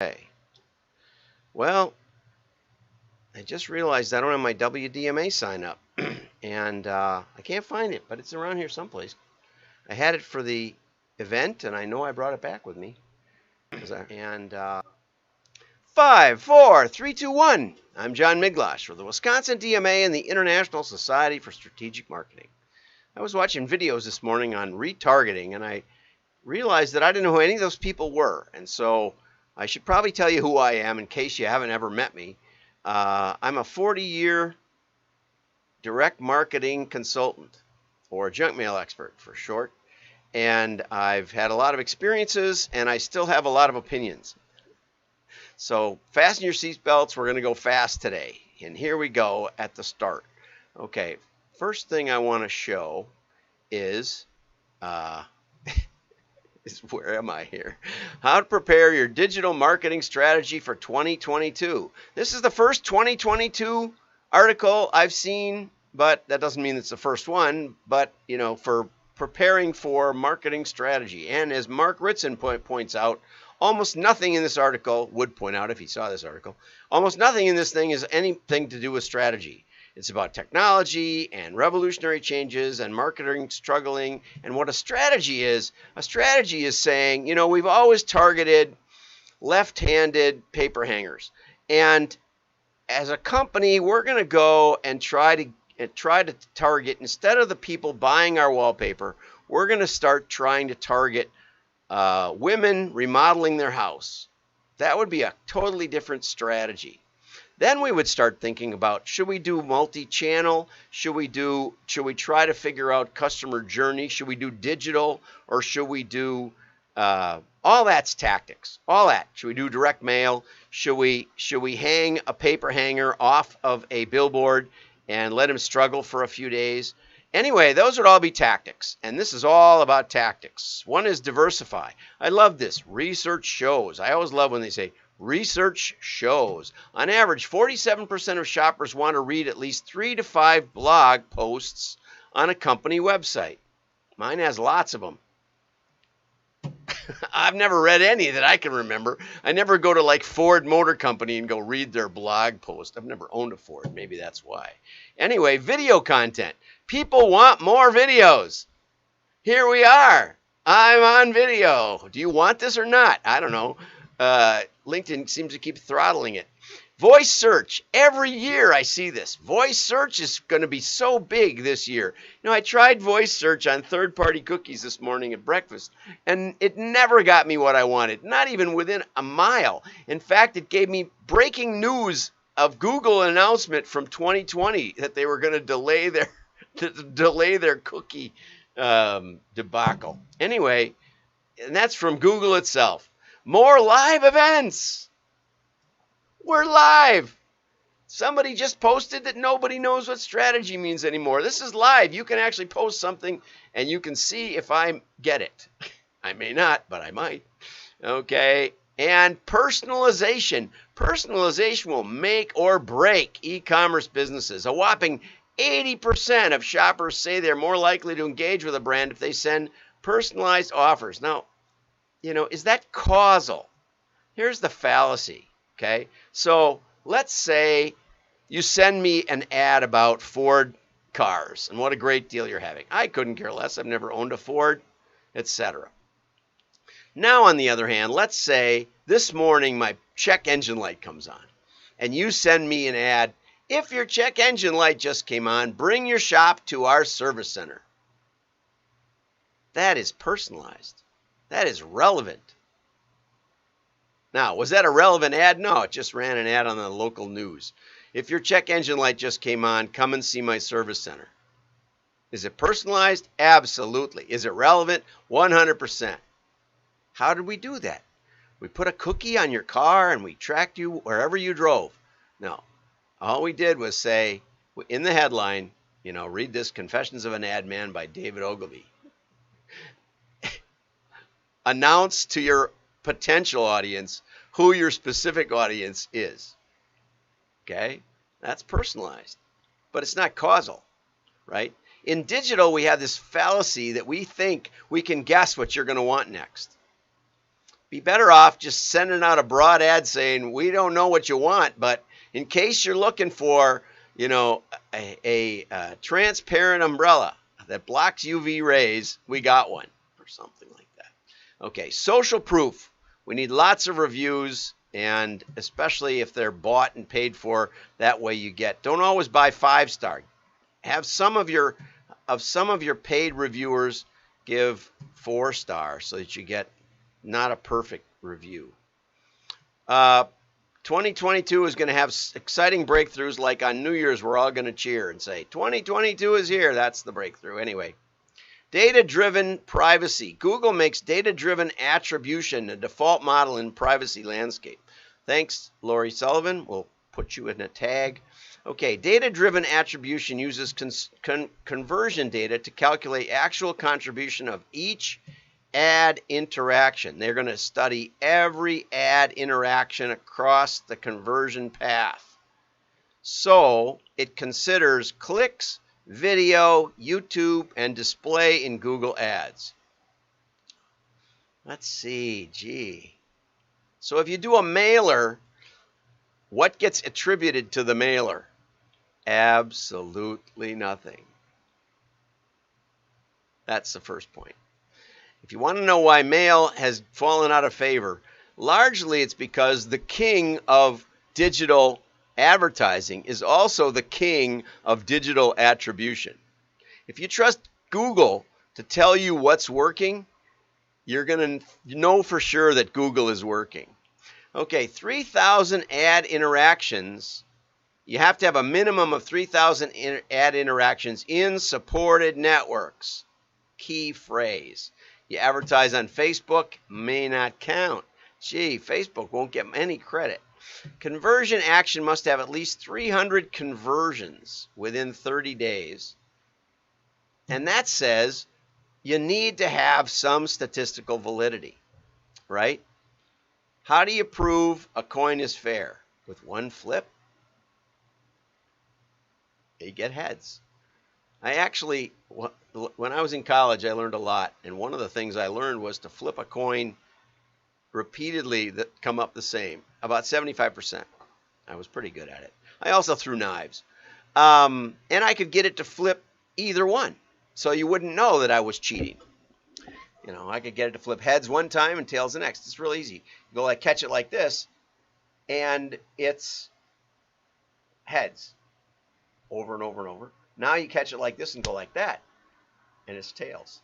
Okay. Well, I just realized I don't have my WDMA sign up, and I can't find it, but it's around here someplace. I had it for the event, and I know I brought it back with me. And 5, 4, 3, 2, 1. I'm John Miglosh for the Wisconsin DMA and the International Society for Strategic Marketing. I was watching videos this morning on retargeting, and I realized that I didn't know who any of those people were, and so I should probably tell you who I am in case you haven't ever met me. I'm a 40-year direct marketing consultant, or junk mail expert for short, and I've had a lot of experiences, and I still have a lot of opinions. So fasten your seatbelts. We're going to go fast today, and here we go at the start. Okay, first thing I want to show is where am I here? How to prepare your digital marketing strategy for 2022. This is the first 2022 article I've seen, but that doesn't mean it's the first one, but for preparing for marketing strategy. And as Mark Ritson points out, almost nothing in this article, would point out if he saw this article, almost nothing in this thing is anything to do with strategy. It's about technology and revolutionary changes and marketing struggling. And what a strategy is saying, we've always targeted left-handed paper hangers. And as a company, we're going to go and try to target, instead of the people buying our wallpaper, we're going to start trying to target women remodeling their house. That would be a totally different strategy. Then we would start thinking about, should we do multi-channel? Should we try to figure out customer journey? Should we do digital, or should we do all that's tactics? All that. Should we do direct mail? Should we hang a paper hanger off of a billboard and let him struggle for a few days? Anyway, those would all be tactics, and this is all about tactics. One is diversify. I love this. Research shows. I always love when they say research shows. On average, 47% of shoppers want to read at least 3 to 5 blog posts on a company website. Mine has lots of them. I've never read any that I can remember. I never go to like Ford Motor Company and go read their blog post. I've never owned a Ford. Maybe that's why. Anyway, video content. People want more videos. Here we are. I'm on video. Do you want this or not? I don't know. LinkedIn seems to keep throttling it. Voice search. Every year I see this. Voice search is going to be so big this year. I tried voice search on third-party cookies this morning at breakfast, and it never got me what I wanted, not even within a mile. In fact, it gave me breaking news of Google announcement from 2020 that they were going to delay their cookie debacle. Anyway, and that's from Google itself. More live events. We're live. Somebody just posted that nobody knows what strategy means anymore. This is live. You can actually post something and you can see if I get it. I may not, but I might. Okay. And personalization. Personalization will make or break e-commerce businesses. A whopping 80% of shoppers say they're more likely to engage with a brand if they send personalized offers. Now, is that causal? Here's the fallacy, okay? So let's say you send me an ad about Ford cars and what a great deal you're having. I couldn't care less. I've never owned a Ford, etc. Now, on the other hand, let's say this morning my check engine light comes on and you send me an ad. If your check engine light just came on, bring your shop to our service center. That is personalized. That is relevant. Now, was that a relevant ad? No, it just ran an ad on the local news. If your check engine light just came on, come and see my service center. Is it personalized? Absolutely. Is it relevant? 100%. How did we do that? We put a cookie on your car and we tracked you wherever you drove. No. All we did was say, in the headline, read this Confessions of an Ad Man by David Ogilvy. Announce to your potential audience who your specific audience is. Okay? That's personalized. But it's not causal, right? In digital, we have this fallacy that we think we can guess what you're going to want next. Be better off just sending out a broad ad saying, we don't know what you want, but in case you're looking for, a transparent umbrella that blocks UV rays, we got one, or something like that. Okay, social proof. We need lots of reviews, and especially if they're bought and paid for, that way you get, don't always buy 5-star. Have some of your paid reviewers give 4-star so that you get not a perfect review. 2022 is going to have exciting breakthroughs, like on New Year's we're all going to cheer and say 2022 is here. That's the breakthrough. Anyway, data-driven privacy. Google makes data-driven attribution a default model in privacy landscape. Thanks, Lori Sullivan. We'll put you in a tag. Okay, data-driven attribution uses conversion data to calculate actual contribution of each ad interaction. They're going to study every ad interaction across the conversion path. So it considers clicks, video, YouTube, and display in Google Ads. Let's see, gee. So if you do a mailer, what gets attributed to the mailer? Absolutely nothing. That's the first point. If you want to know why mail has fallen out of favor, largely it's because the king of digital advertising is also the king of digital attribution. If you trust Google to tell you what's working, you're going to know for sure that Google is working. Okay, 3,000 ad interactions. You have to have a minimum of 3,000 ad interactions in supported networks. Key phrase. You advertise on Facebook, may not count. Gee, Facebook won't get any credit. Conversion action must have at least 300 conversions within 30 days. And that says you need to have some statistical validity, right? How do you prove a coin is fair? With one flip? You get heads. I actually, when I was in college, I learned a lot. And one of the things I learned was to flip a coin repeatedly that come up the same, about 75%. I was pretty good at it. I also threw knives. And I could get it to flip either one. So you wouldn't know that I was cheating. I could get it to flip heads one time and tails the next. It's real easy. You go catch it like this, and it's heads over and over and over. Now you catch it like this and go like that, and it's tails.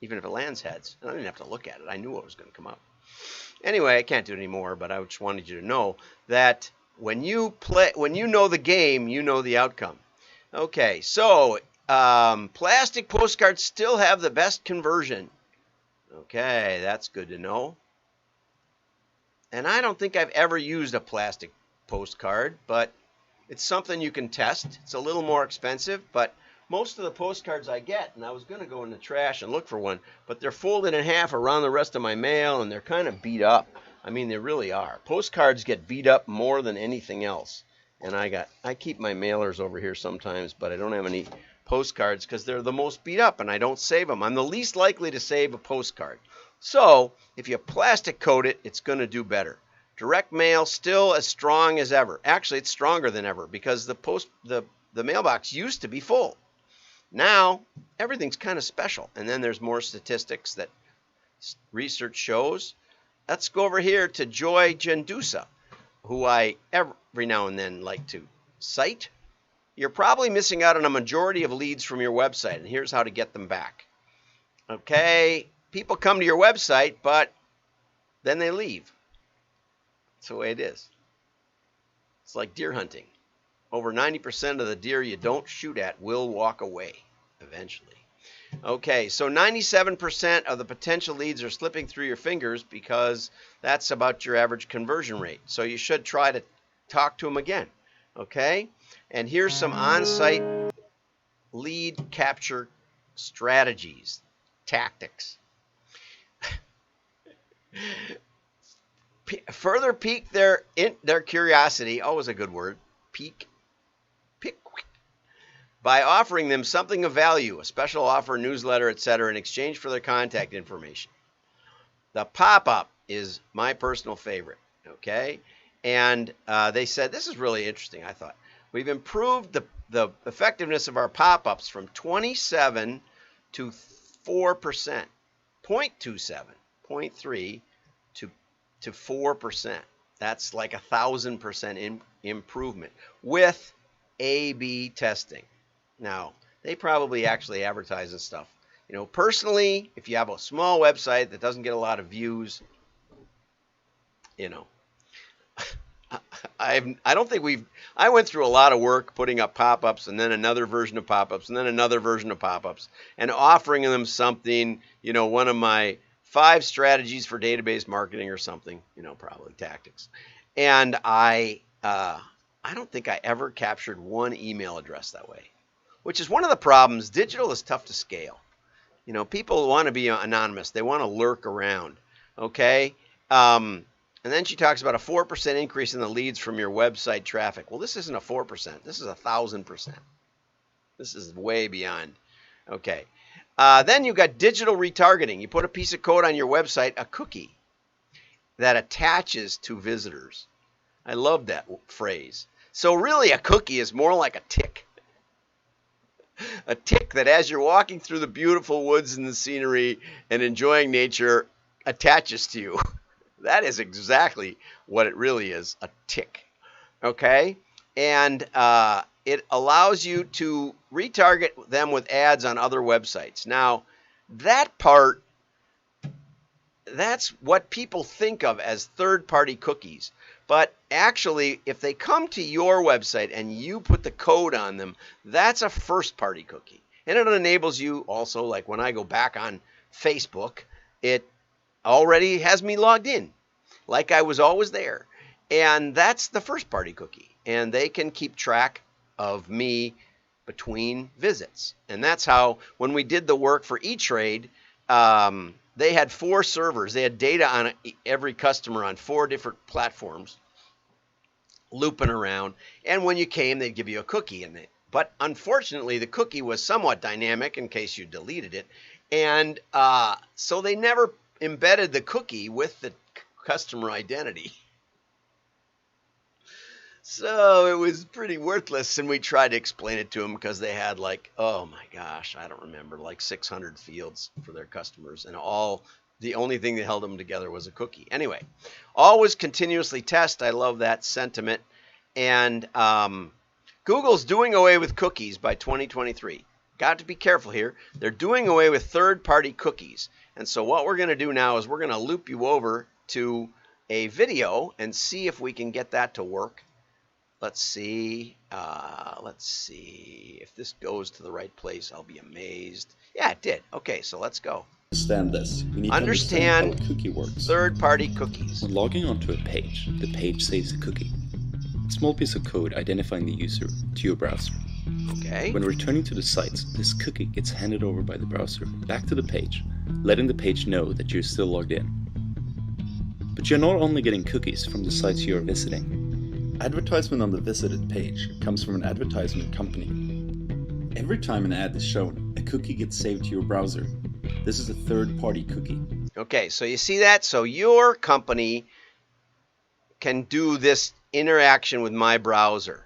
Even if it lands heads. And I didn't have to look at it. I knew what was going to come up. Anyway, I can't do it anymore, but I just wanted you to know that when you know the game, you know the outcome. Okay, so plastic postcards still have the best conversion. Okay, that's good to know. And I don't think I've ever used a plastic postcard, but it's something you can test. It's a little more expensive, but most of the postcards I get, and I was going to go in the trash and look for one, but they're folded in half around the rest of my mail, and they're kind of beat up. I mean, they really are. Postcards get beat up more than anything else. And I keep my mailers over here sometimes, but I don't have any postcards because they're the most beat up, and I don't save them. I'm the least likely to save a postcard. So if you plastic coat it, it's going to do better. Direct mail still as strong as ever. Actually, it's stronger than ever because the mailbox used to be full. Now everything's kind of special, and then there's more statistics that research shows. Let's go over here to Joy Gendusa, who I every now and then like to cite. You're probably missing out on a majority of leads from your website, and here's how to get them back. Okay, people come to your website, but then they leave. That's the way it is. It's like deer hunting. Over 90% of the deer you don't shoot at will walk away eventually. Okay, so 97% of the potential leads are slipping through your fingers because that's about your average conversion rate. So you should try to talk to them again. Okay, and here's some on-site lead capture strategies, tactics. Further pique their curiosity, always a good word, pique, by offering them something of value, a special offer, newsletter, etc., in exchange for their contact information. The pop-up is my personal favorite, okay? And they said, this is really interesting, I thought. We've improved the effectiveness of our pop-ups from 27 to 4%, 0.27, 0.3 to 4%. That's like 1,000% improvement with A/B testing. Now, they probably actually advertise this stuff. You know, personally, if you have a small website that doesn't get a lot of views, you know, I don't think I went through a lot of work putting up pop-ups and then another version of pop-ups and then another version of pop-ups and offering them something, you know, one of my 5 strategies for database marketing or something, you know, probably tactics. And I don't think I ever captured one email address that way, which is one of the problems. Digital is tough to scale. You know, people want to be anonymous. They want to lurk around, okay? And then she talks about a 4% increase in the leads from your website traffic. Well, this isn't a 4%. This is 1,000%. This is way beyond. Okay. Then you've got digital retargeting. You put a piece of code on your website, a cookie that attaches to visitors. I love that phrase. So really a cookie is more like a tick. A tick that as you're walking through the beautiful woods and the scenery and enjoying nature attaches to you. That is exactly what it really is, a tick. Okay? And it allows you to retarget them with ads on other websites. Now, that part, that's what people think of as third-party cookies. But actually, if they come to your website and you put the code on them, that's a first-party cookie. And it enables you also, like when I go back on Facebook, it already has me logged in, like I was always there. And that's the first-party cookie. And they can keep track of me between visits. And that's how, when we did the work for E-Trade, they had 4 servers. They had data on every customer on 4 different platforms looping around. And when you came, they'd give you a cookie in it. But unfortunately, the cookie was somewhat dynamic in case you deleted it. And so they never embedded the cookie with the customer identity. So it was pretty worthless, and we tried to explain it to them because they had like, oh my gosh, I don't remember, like 600 fields for their customers, and the only thing that held them together was a cookie. Anyway, always continuously test. I love that sentiment. And Google's doing away with cookies by 2023. Got to be careful here. They're doing away with third-party cookies. And so what we're going to do now is we're going to loop you over to a video and see if we can get that to work. Let's see if this goes to the right place. I'll be amazed. Yeah, it did. Okay, so let's go. Understand this. You need to understand how a cookie works. Third-party cookies. When logging onto a page, the page saves a cookie. A small piece of code identifying the user to your browser. Okay. When returning to the site, this cookie gets handed over by the browser back to the page, letting the page know that you're still logged in. But you're not only getting cookies from the sites you are visiting. Advertisement on the visited page comes from an advertisement company. Every time an ad is shown, a cookie gets saved to your browser. This is a third-party cookie. Okay, so you see that? So your company can do this interaction with my browser.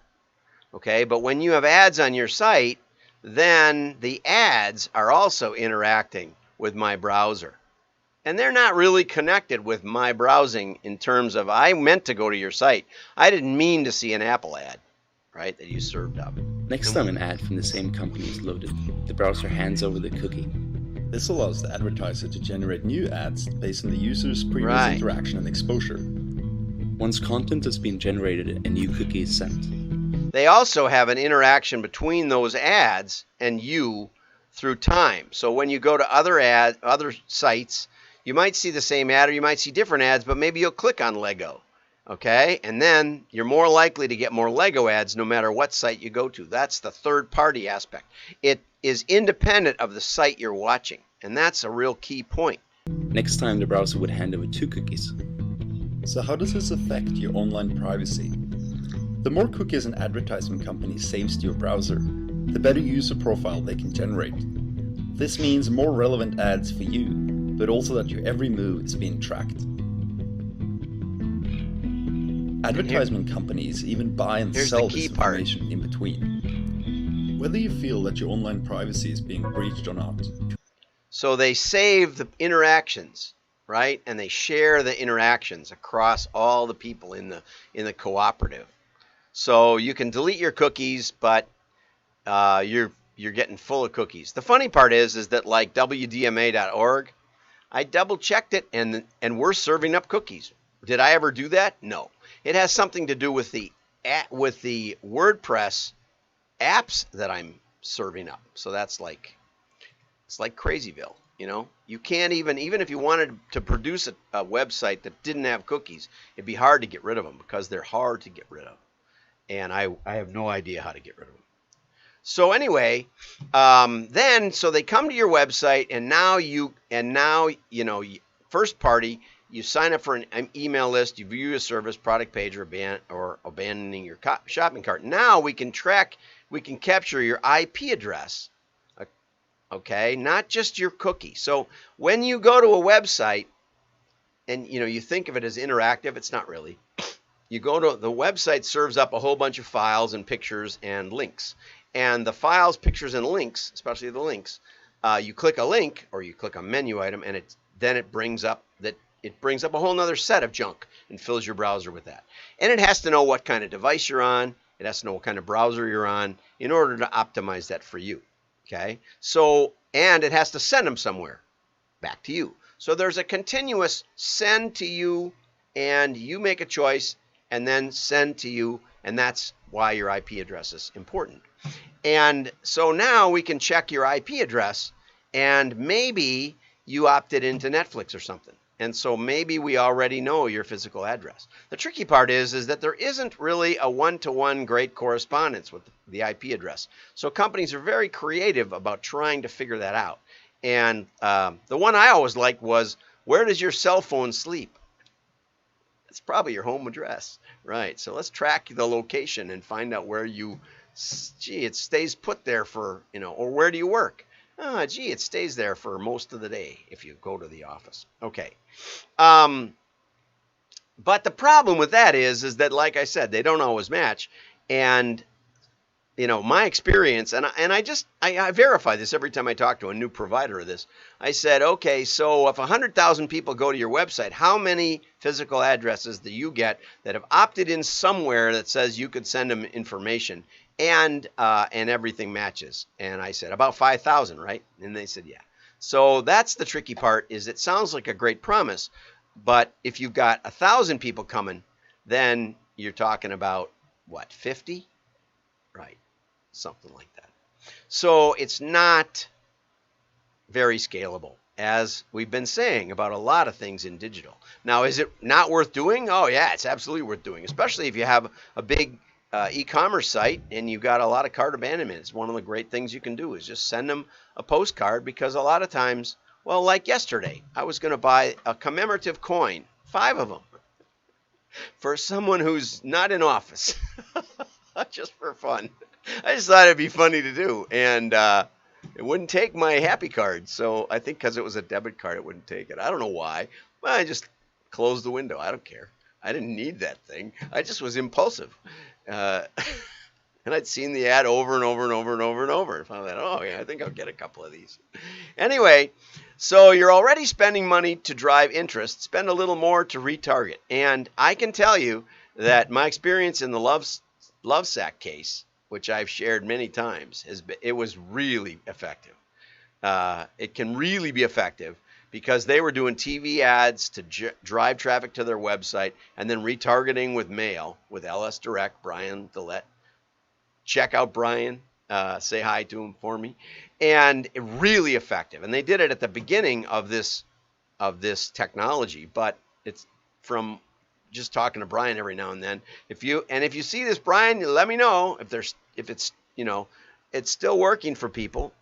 Okay, but when you have ads on your site, then the ads are also interacting with my browser. And they're not really connected with my browsing in terms of, I meant to go to your site. I didn't mean to see an Apple ad, right, that you served up. Next time an ad from the same company is loaded, the browser hands over the cookie. This allows the advertiser to generate new ads based on the user's previous interaction and exposure. Once content has been generated, a new cookie is sent. They also have an interaction between those ads and you through time. So when you go to other sites, you might see the same ad or you might see different ads, but maybe you'll click on Lego, okay? And then you're more likely to get more Lego ads no matter what site you go to. That's the third-party aspect. It is independent of the site you're watching, and that's a real key point. Next time, the browser would hand over 2 cookies. So how does this affect your online privacy? The more cookies an advertisement company saves to your browser, the better user profile they can generate. This means more relevant ads for you. but also that your every move is being tracked. Advertisement companies even buy and sell this information in between. Whether you feel that your online privacy is being breached or not. So they save the interactions, right? And they share the interactions across all the people in the cooperative. So you can delete your cookies, but you're getting full of cookies. The funny part is that like WDMA.org, I double checked it and we're serving up cookies. Did I ever do that? No. It has something to do with the WordPress apps that I'm serving up. So that's like, it's like Crazyville, you know. You can't even if you wanted to produce a website that didn't have cookies, it'd be hard to get rid of them because they're hard to get rid of. And I have no idea how to get rid of them. So anyway, so they come to your website, and now you know, first party, you sign up for an email list, you view a service, product page, or abandoning your shopping cart. Now we can capture your IP address, okay, not just your cookie. So when you go to a website, and you know, you think of it as interactive, it's not really. You go to the website, serves up a whole bunch of files and pictures and links. And the files, pictures, and links, especially the links, you click a link or you click a menu item, and then it brings up a whole nother set of junk and fills your browser with that. And it has to know what kind of device you're on. It has to know what kind of browser you're on in order to optimize that for you. Okay. So, and it has to send them somewhere back to you. So there's a continuous send to you, and you make a choice, and then send to you, and that's why your IP address is important. And so now we can check your IP address, and maybe you opted into Netflix or something. And so maybe we already know your physical address. The tricky part is that there isn't really a one-to-one great correspondence with the IP address. So companies are very creative about trying to figure that out. And the one I always liked was, where does your cell phone sleep? It's probably your home address, right? So let's track the location and find out where you, it stays put there for, you know, or where do you work? It stays there for most of the day if you go to the office. Okay. But the problem with that is that, like I said, they don't always match. And, you know, my experience, and I verify this every time I talk to a new provider of this. I said, okay, so if 100,000 people go to your website, how many physical addresses do you get that have opted in somewhere that says you could send them information? And everything matches. And I said, about 5,000, right? And they said, yeah. So that's the tricky part, is it sounds like a great promise, but if you've got 1,000 people coming, then you're talking about, what, 50? Right, something like that. So it's not very scalable, as we've been saying about a lot of things in digital. Now, is it not worth doing? Oh, yeah, it's absolutely worth doing, especially if you have a big e-commerce site and you've got a lot of cart abandonment. It's one of the great things you can do is just send them a postcard, because a lot of times, well, like yesterday, I was going to buy a commemorative coin, 5 of them, for someone who's not in office, just for fun. I just thought it'd be funny to do, and it wouldn't take my happy card. So I think because it was a debit card, it wouldn't take it. I don't know why. Well, I just closed the window. I don't care. I didn't need that thing. I just was impulsive. And I'd seen the ad over and over and over and over and over. And finally, oh yeah, I think I'll get a couple of these. Anyway, so you're already spending money to drive interest. Spend a little more to retarget. And I can tell you that my experience in the Lovesac case, which I've shared many times, it was really effective. It can really be effective, because they were doing TV ads to drive traffic to their website, and then retargeting with mail with LS Direct, Brian Dillette. Check out Brian. Say hi to him for me. And really effective. And they did it at the beginning of this technology, but it's from just talking to Brian every now and then. If you see this, Brian, let me know if it's, you know, it's still working for people.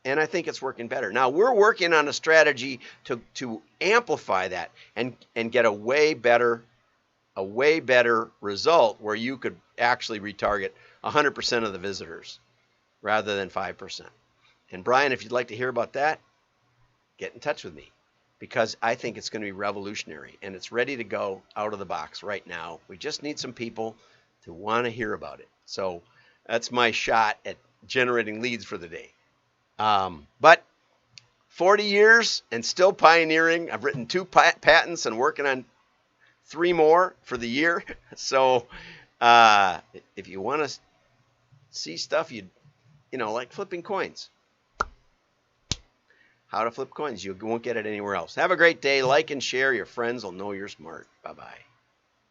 And I think it's working better. Now, we're working on a strategy to amplify that and get a way better result, where you could actually retarget 100% of the visitors rather than 5%. And Brian, if you'd like to hear about that, get in touch with me, because I think it's going to be revolutionary, and it's ready to go out of the box right now. We just need some people to want to hear about it. So that's my shot at generating leads for the day. But 40 years and still pioneering. I've written 2 patents and working on 3 more for the year. So if you want to see stuff you know, like flipping coins, how to flip coins, you won't get it anywhere else. Have a great day. Like and share. Your friends will know you're smart. Bye-bye.